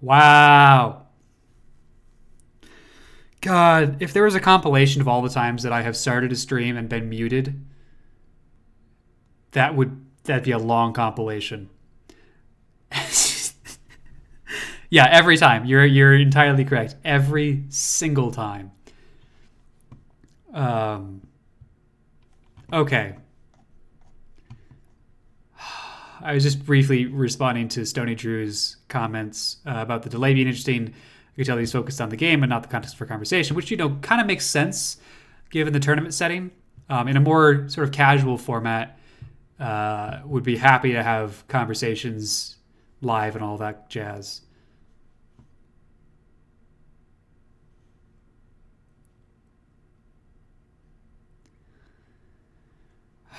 Wow. God, if there was a compilation of all the times that I have started a stream and been muted, that'd be a long compilation. Yeah, every time. You're entirely correct. Every single time. Um, okay. I was just briefly responding to Stony Drew's comments about the delay being interesting. I could tell he's focused on the game and not the context for conversation, which kind of makes sense given the tournament setting. In a more sort of casual format, would be happy to have conversations live and all that jazz.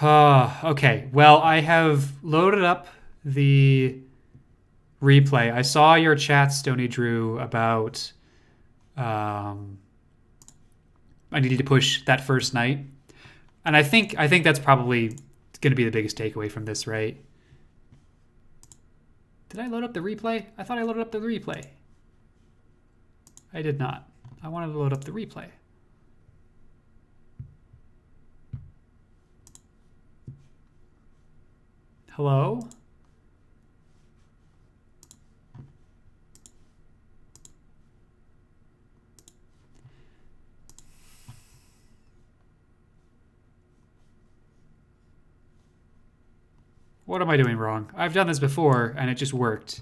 Okay, well, I have loaded up the replay. I saw your chat, Stony Drew, about um, I needed to push that first night, and I think that's probably going to be the biggest takeaway from this, right? Did I load up the replay? I thought I loaded up the replay. I did not. I wanted to load up the replay. Hello? What am I doing wrong? I've done this before and it just worked.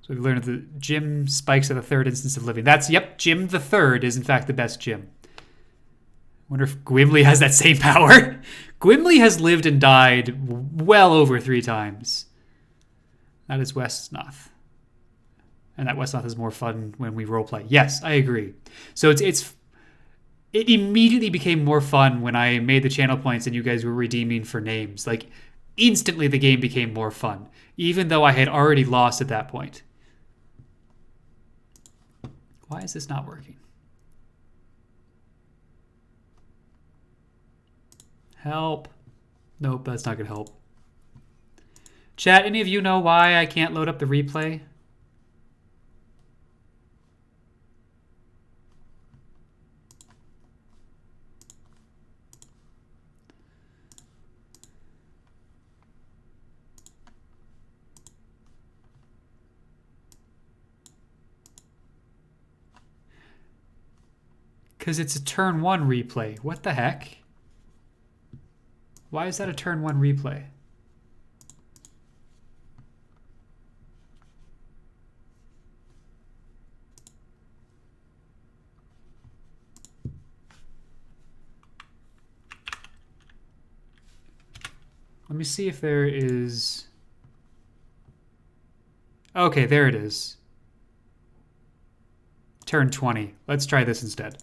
So we learned that the Jim spikes at the third instance of living. Yep, Jim the third is in fact the best Jim. Wonder if Gwimli has that same power. Gwimli has lived and died well over 3 times. That is Wesnoth. And that Wesnoth is more fun when we roleplay. Yes, I agree. So it immediately became more fun when I made the channel points and you guys were redeeming for names. Like, instantly the game became more fun, even though I had already lost at that point. Why is this not working? Help. Nope, that's not going to help. Chat, any of you know why I can't load up the replay? Because it's a turn 1 replay. What the heck? Why is that a turn 1 replay? Let me see if there is... Okay, there it is. Turn 20. Let's try this instead.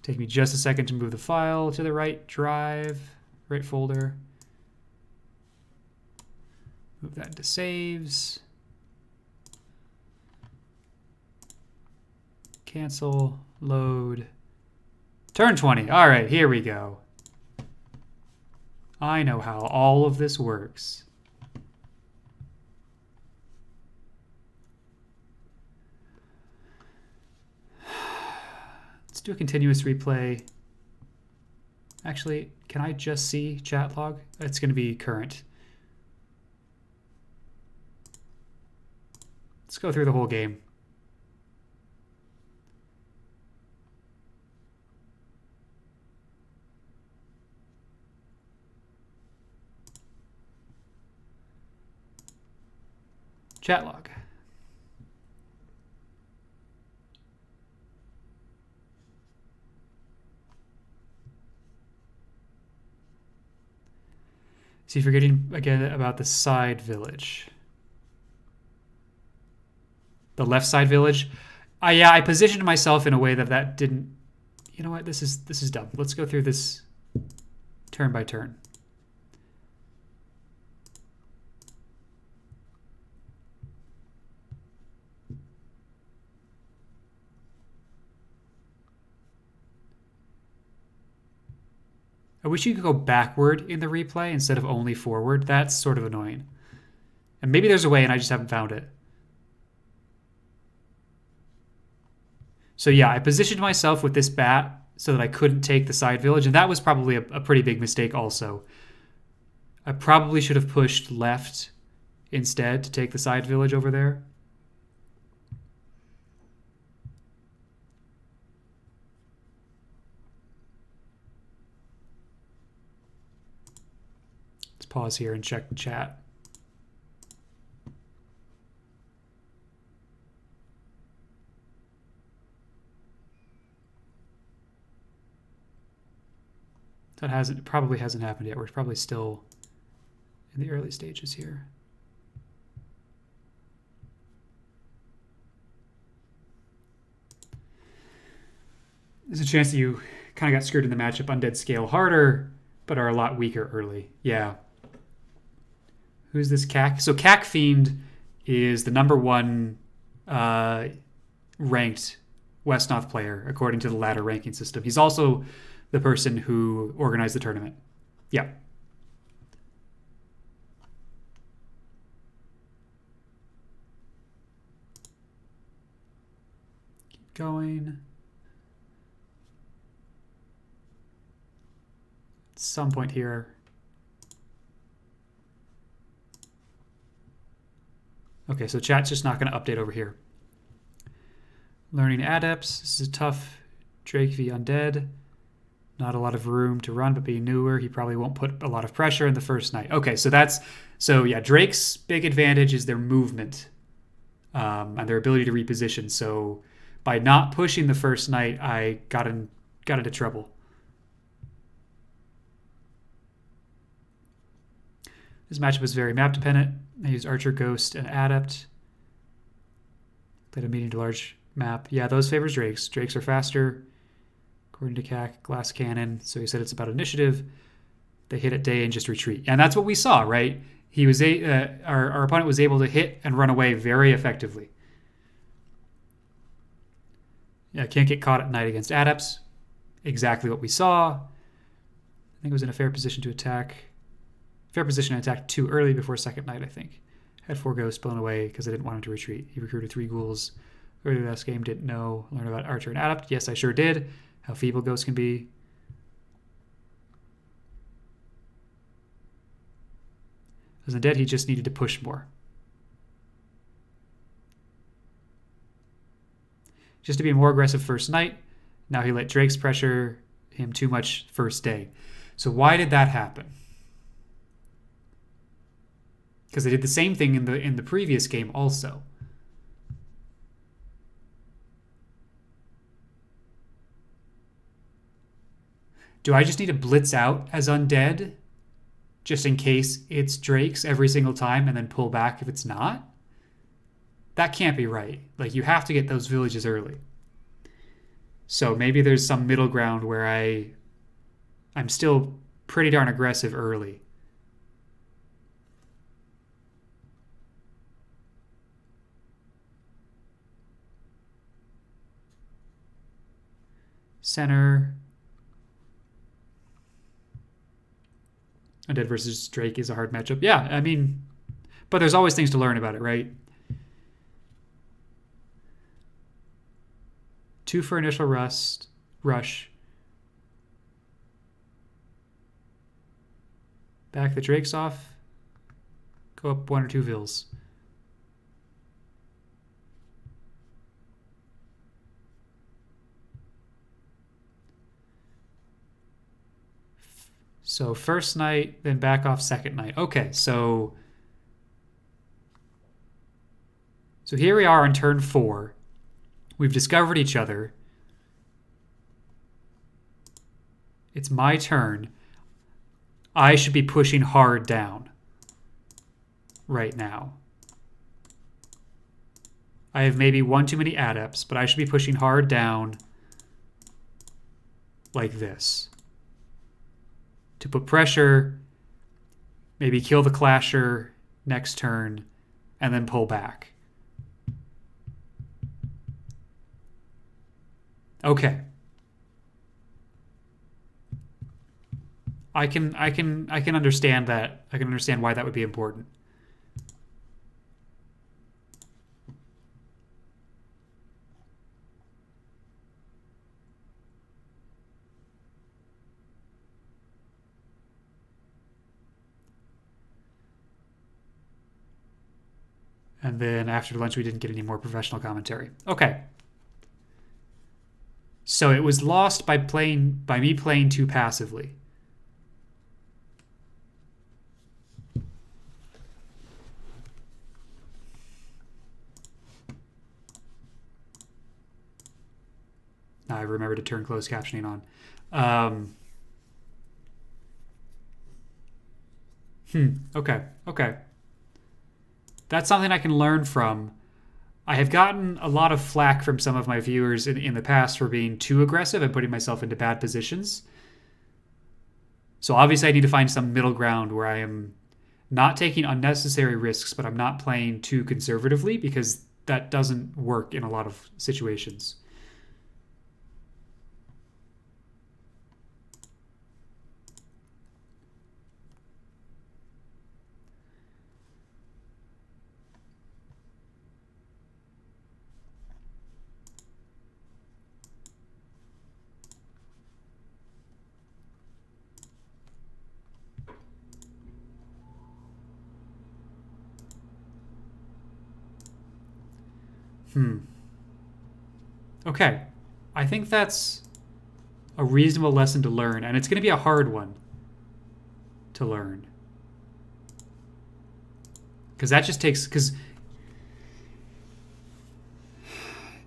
Take me just a second to move the file to the right drive, right folder. Move that into saves. Cancel, load. Turn 20. All right, here we go. I know how all of this works. Let's do a continuous replay. Actually, can I just see chat log? It's going to be current. Let's go through the whole game. Chat log. See, forgetting again about the side village. The left side village. Yeah, I positioned myself in a way that didn't... You know what? This is dumb. Let's go through this turn by turn. I wish you could go backward in the replay instead of only forward. That's sort of annoying. And maybe there's a way and I just haven't found it. So yeah, I positioned myself with this bat so that I couldn't take the side village, and that was probably a pretty big mistake also. I probably should have pushed left instead to take the side village over there. Let's pause here and check the chat. That probably hasn't happened yet. We're probably still in the early stages here. There's a chance that you kind of got screwed in the matchup. Undead scale harder, but are a lot weaker early. Yeah. Who's this CAC? So CAC Fiend is the #1 ranked Wesnoth player according to the ladder ranking system. He's also the person who organized the tournament. Yeah. Keep going. At some point here. Okay, so chat's just not going to update over here. Learning adepts. This is a tough Drake v Undead. Not a lot of room to run, but being newer, he probably won't put a lot of pressure in the first night. Okay, so yeah, Drake's big advantage is their movement and their ability to reposition. So by not pushing the first night, I got into trouble. This matchup is very map dependent. I used Archer, Ghost, and Adept. Played a medium to large map. Yeah, those favors Drakes. Drakes are faster. According to CAC, Glass Cannon. So he said it's about initiative. They hit at day and just retreat. And that's what we saw, right? He was our opponent was able to hit and run away very effectively. Yeah, can't get caught at night against adepts. Exactly what we saw. I think it was in a fair position to attack. Fair position to attack too early before second night, I think. Had 4 ghosts blown away because I didn't want him to retreat. He recruited 3 ghouls earlier last game. Didn't know. Learned about Archer and Adept. Yes, I sure did. How feeble ghosts can be. As Undead, he just needed to push more. Just to be more aggressive first night. Now he let Drake's pressure him too much first day. So why did that happen? Because they did the same thing in the previous game also. Do I just need to blitz out as Undead just in case it's Drake's every single time and then pull back if it's not? That can't be right. Like, you have to get those villages early. So maybe there's some middle ground where I'm still pretty darn aggressive early. Center. Undead versus Drake is a hard matchup. Yeah, I mean, but there's always things to learn about it, right? 2 for initial rush. Back the Drakes off. Go up 1 or 2 vills. So first night, then back off second night. Okay, so here we are on turn 4. We've discovered each other. It's my turn. I should be pushing hard down right now. I have maybe 1 too many adepts, but I should be pushing hard down like this. To put pressure, maybe kill the Clasher next turn, and then pull back. Okay. I can understand that. I can understand why that would be important. And then after lunch, we didn't get any more professional commentary. Okay. So it was lost by me playing too passively. Now I remember to turn closed captioning on. Okay. That's something I can learn from. I have gotten a lot of flack from some of my viewers in the past for being too aggressive and putting myself into bad positions. So obviously I need to find some middle ground where I am not taking unnecessary risks, but I'm not playing too conservatively, because that doesn't work in a lot of situations. Okay. I think that's a reasonable lesson to learn, and it's going to be a hard one to learn. Because that just takes... Because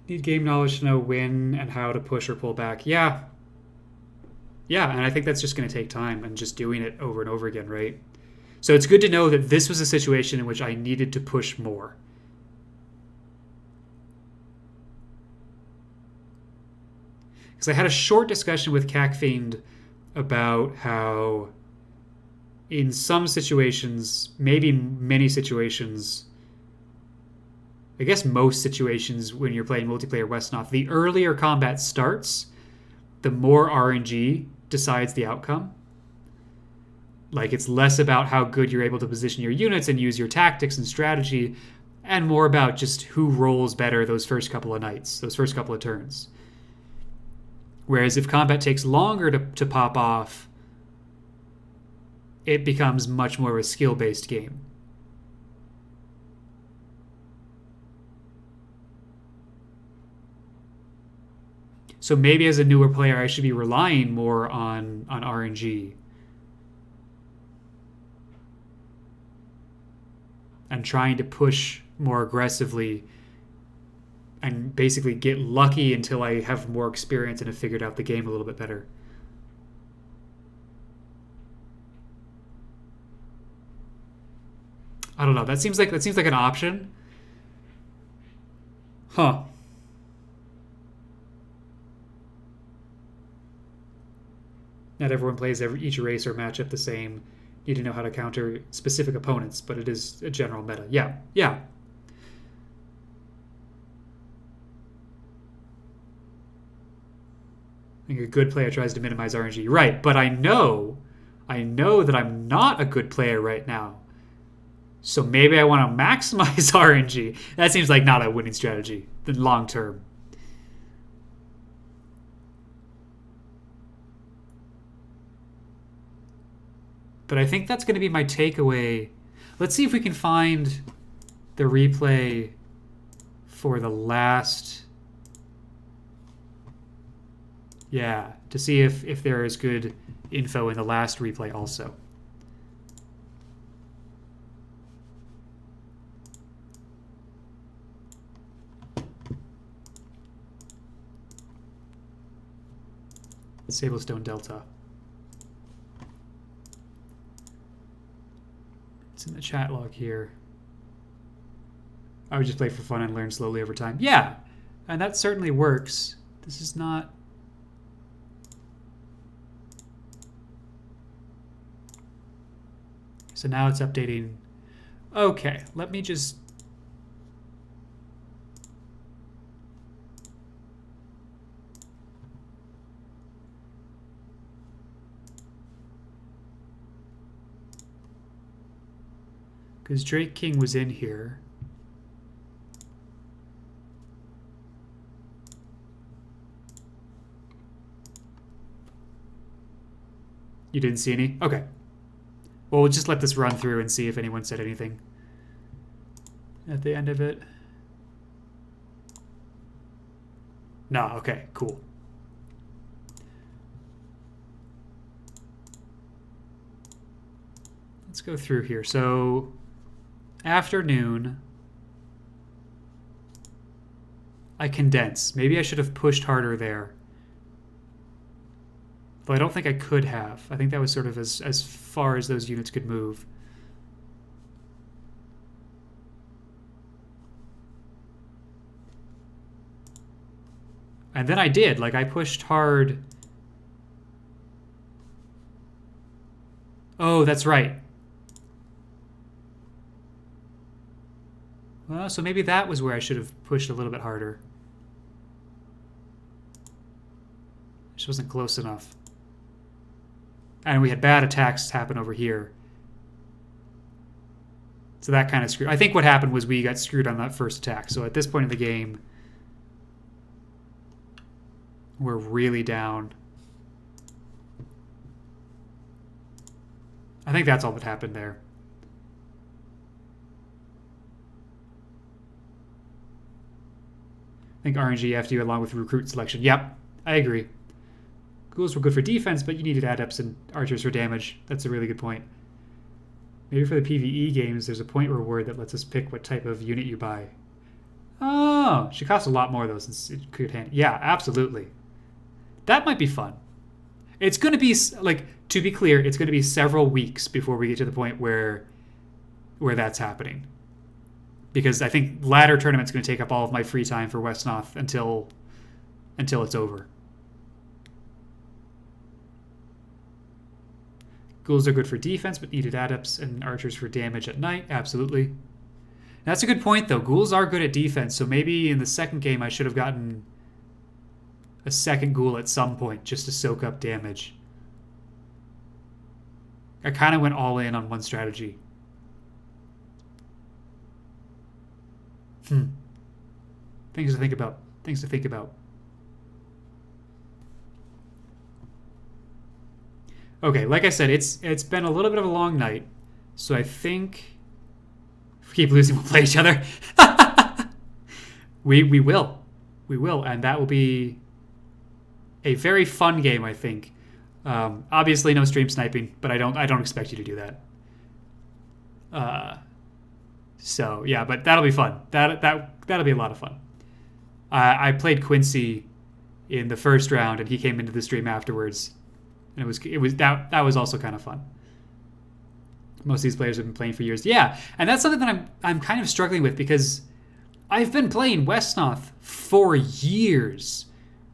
need game knowledge to know when and how to push or pull back. Yeah. Yeah, and I think that's just going to take time and just doing it over and over again, right? So it's good to know that this was a situation in which I needed to push more. Because I had a short discussion with CacFiend about how in some situations, maybe many situations, I guess most situations when you're playing multiplayer Wesnoth, the earlier combat starts, the more RNG decides the outcome. Like, it's less about how good you're able to position your units and use your tactics and strategy, and more about just who rolls better those first couple of nights, those first couple of turns. Whereas if combat takes longer to pop off, it becomes much more of a skill-based game. So maybe as a newer player, I should be relying more on RNG. And trying to push more aggressively and basically get lucky until I have more experience and have figured out the game a little bit better. I don't know. That seems like an option. Huh. Not everyone plays each race or matchup the same. Need to know how to counter specific opponents, but it is a general meta. Yeah. I think a good player tries to minimize RNG. Right, but I know that I'm not a good player right now. So maybe I want to maximize RNG. That seems like not a winning strategy in long term. But I think that's going to be my takeaway. Let's see if we can find the replay for the last... Yeah, to see if there is good info in the last replay also. Sablestone Delta. It's in the chat log here. I would just play for fun and learn slowly over time. Yeah, and that certainly works. This is not... So now it's updating. Okay, let me just... Because Drake King was in here. You didn't see any? Okay. Well, we'll just let this run through and see if anyone said anything at the end of it. No, okay, cool. Let's go through here. So, afternoon. I condense. Maybe I should have pushed harder there. Though I don't think I could have. I think that was sort of as far as those units could move. And then I did. Like, I pushed hard. Oh, that's right. Well, so maybe that was where I should have pushed a little bit harder. Just wasn't close enough. And we had bad attacks happen over here. So that kind of screwed. I think what happened was we got screwed on that first attack. So at this point in the game, we're really down. I think that's all that happened there. I think RNG FD along with recruit selection. Yep, I agree. Ghouls were good for defense, but you needed adepts and archers for damage. That's a really good point. Maybe for the PvE games, there's a point reward that lets us pick what type of unit you buy. Oh, she costs a lot more though since it could hand. Yeah, absolutely. That might be fun. It's going to be, like, to be clear, it's going to be several weeks before we get to the point where that's happening. Because I think ladder tournament's going to take up all of my free time for Wesnoth until it's over. Ghouls are good for defense, but needed adepts and archers for damage at night. Absolutely. That's a good point, though. Ghouls are good at defense, so maybe in the second game I should have gotten a second ghoul at some point just to soak up damage. I kind of went all in on one strategy. Things to think about. Things to think about. Okay, like I said, it's been a little bit of a long night, so I think if we keep losing, we'll play each other. we will, and that will be a very fun game, I think. Obviously, no stream sniping, but I don't expect you to do that. So yeah, but that'll be fun. That'll be a lot of fun. I played Quincy in the first round, and he came into the stream afterwards, and that was also kind of fun. Most of these players have been playing for years. Yeah, and that's something that I'm kind of struggling with because I've been playing Wesnoth for years,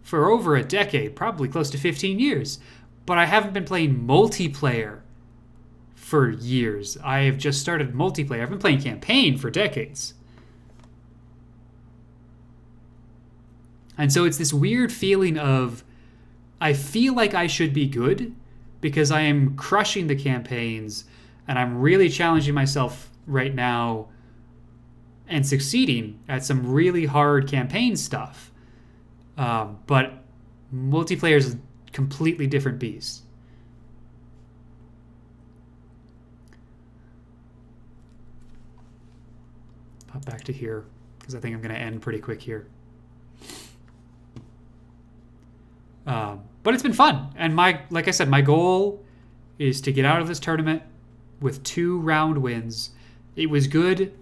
for over a decade, probably close to 15 years, but I haven't been playing multiplayer for years. I have just started multiplayer. I've been playing campaign for decades. And so it's this weird feeling of, I feel like I should be good because I am crushing the campaigns and I'm really challenging myself right now and succeeding at some really hard campaign stuff. But multiplayer is a completely different beast. Pop back to here because I think I'm going to end pretty quick here. But it's been fun. And like I said, my goal is to get out of this tournament with 2 round wins. It was good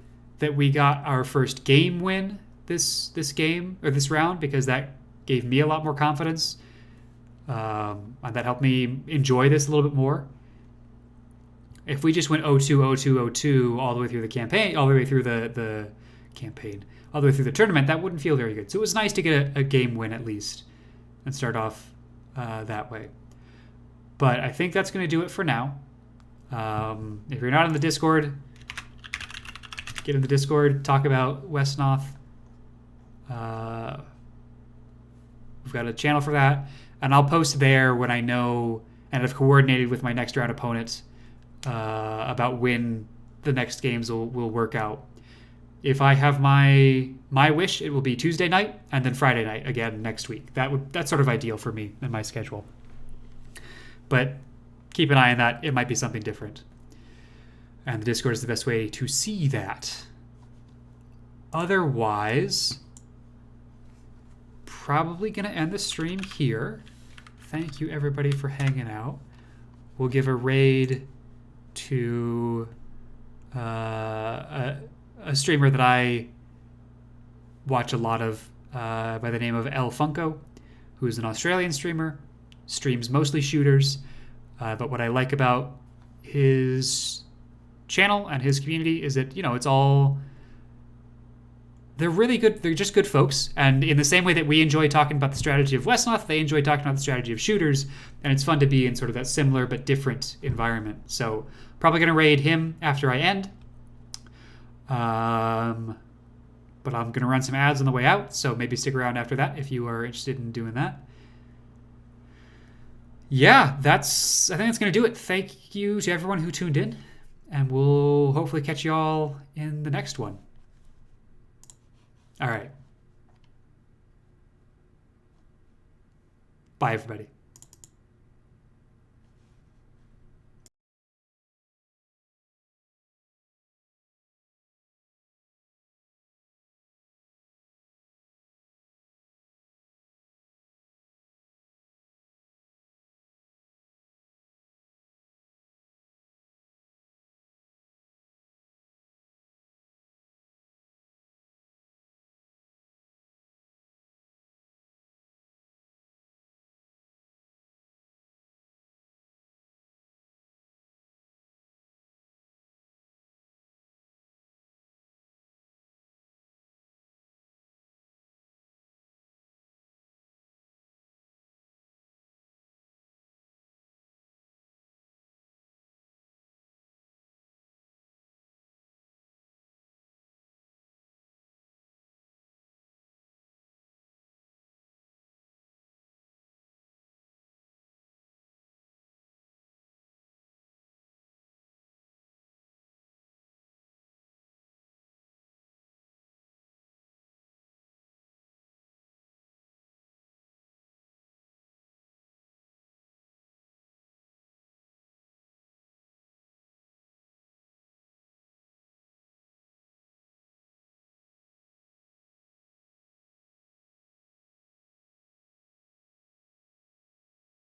that we got our first game win this game or this round because that gave me a lot more confidence. And that helped me enjoy this a little bit more. If we just went 0-2, 0-2, 0-2 all the way through the campaign, all the way through the campaign, all the way through the tournament, that wouldn't feel very good. So it was nice to get a game win at least and start off that way. But I think that's going to do it for now. If you're not in the Discord, get in the Discord, talk about Wesnoth. We've got a channel for that. And I'll post there when I know and have coordinated with my next round opponent about when the next games will work out. If I have my wish, it will be Tuesday night and then Friday night again next week. That's sort of ideal for me in my schedule. But keep an eye on that. It might be something different. And the Discord is the best way to see that. Otherwise, probably going to end the stream here. Thank you, everybody, for hanging out. We'll give a raid to a streamer that I watch a lot of by the name of El Funko, who's an Australian streamer, streams mostly shooters. But what I like about his channel and his community is that, it's all... They're really good. They're just good folks. And in the same way that we enjoy talking about the strategy of Wesnoth, they enjoy talking about the strategy of shooters. And it's fun to be in sort of that similar but different environment. So probably going to raid him after I end. But I'm going to run some ads on the way out. So maybe stick around after that if you are interested in doing that. Yeah, I think that's going to do it. Thank you to everyone who tuned in. And we'll hopefully catch you all in the next one. All right. Bye, everybody.